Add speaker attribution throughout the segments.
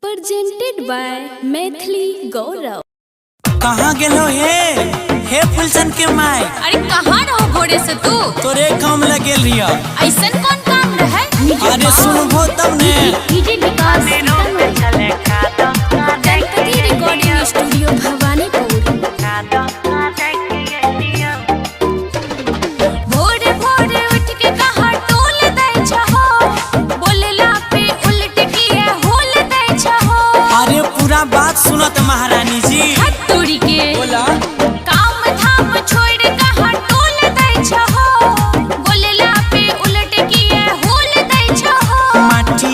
Speaker 1: presented by Maithili गौरव।
Speaker 2: कहाँ गेलो हे फुलसन के माई?
Speaker 3: अरे कहाँ रहो भोरे से तू?
Speaker 2: तोरे काम लगे लिया।
Speaker 3: ऐसन कौन काम रहे?
Speaker 2: अरे सुनबो तब ने।
Speaker 1: डीजे विकास गणपति रिकॉर्डिंग स्टूडियो भवानीपुर।
Speaker 3: भोरे भोरे उठ के कहाँ टोल दै छहो? बोलला पे उल्ट किए होल दै छहो।
Speaker 2: अरे पूरा बात सुनत महारानी जी।
Speaker 3: हट तोड़ी के
Speaker 2: बोला
Speaker 3: काम धाम छोड़ कहाँ टोल दै छहो? बोलला पे उल्ट किए होल दै छहो।
Speaker 2: माटी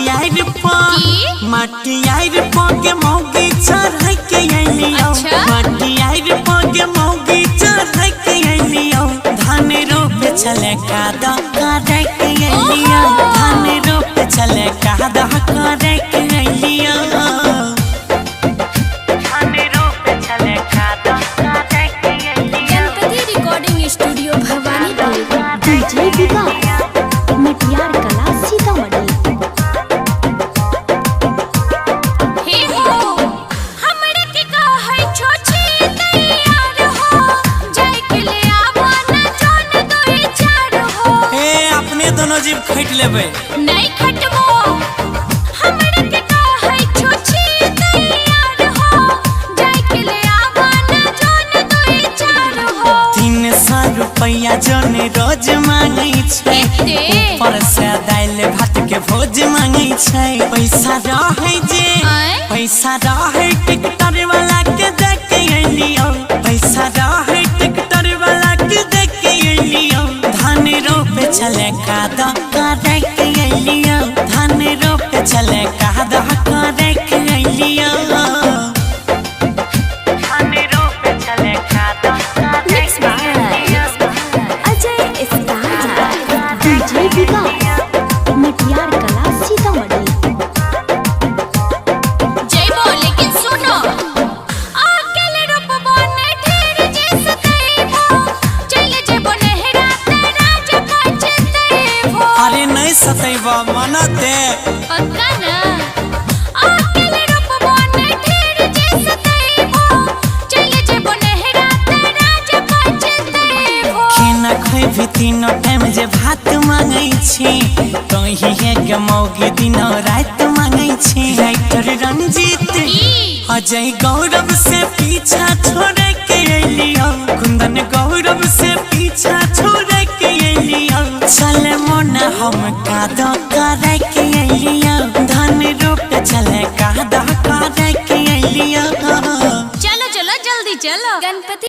Speaker 2: आइर के मौगी चढ़ के आइलियो।
Speaker 3: अच्छा?
Speaker 2: माटी आइर के मौगी चढ़ के आइलियो। धान रोपे चले कादा करे के आइलियो। धान रोपे चले कादा करे के आइलियो।
Speaker 1: Ganpati recording studio Bhawanipur. DJ Vikas Matiyar Kala Sitamarhi.
Speaker 3: हे हो हमरे के कहै छो छी तैयार हो। जाय के ले आवा ना जान दोई चार हो।
Speaker 2: अपने दोनों जीव खैट लेबे।
Speaker 3: नहीं खटबो हमरे के कहै छो छी तैयार हो। जाय के ले आवा ना जान दोई चार हो।
Speaker 2: 300 रुपया जोने रोज मांगै छै।
Speaker 3: एते?
Speaker 2: ऊपर से दाल भात के भोज मांगै छै। पैसा रहै जे
Speaker 3: आय?
Speaker 2: पैसा रहै टिकटर वाला के देख के अइलियो। पैसा रहै टिकटर वाला के देख के अइलियो। धान रोपे चले कादा करे के अइलियो। धान रोपे चले कादा करे के अइलियो। धान रोपे चले कादा
Speaker 1: Mixed by Ajay star. DJ Vikas Matiyar Kala Sitamarhi.
Speaker 3: जइबो लेकिन सुनो अकेले रोपबो ने ढेर जे सतैबो। चल जेबो नहरा तेरा जे पछतैबो।
Speaker 2: अरे नहीं सतैबा मनते।
Speaker 3: पक्का ना अकेले रोपबो ने ढेर जे सतैबो। चल जेबो नहरा तेरा जे पछतैबो।
Speaker 2: खाना खैबी तीनों टाइम जे भात मांगै छी। कहीं एक मौगी दिनों रात मांगै छी। राइटर रंजीत अजय गौरव से पीछा छोड़े के अइलियो। कुंदन गौरव से पीछा छोड़े के अइलियो। चले मोना हम कादो करे के अइलियो। धान रोपे चले कादो करे के अइलियो।
Speaker 3: चलो चलो जल्दी चलो।
Speaker 1: गणपति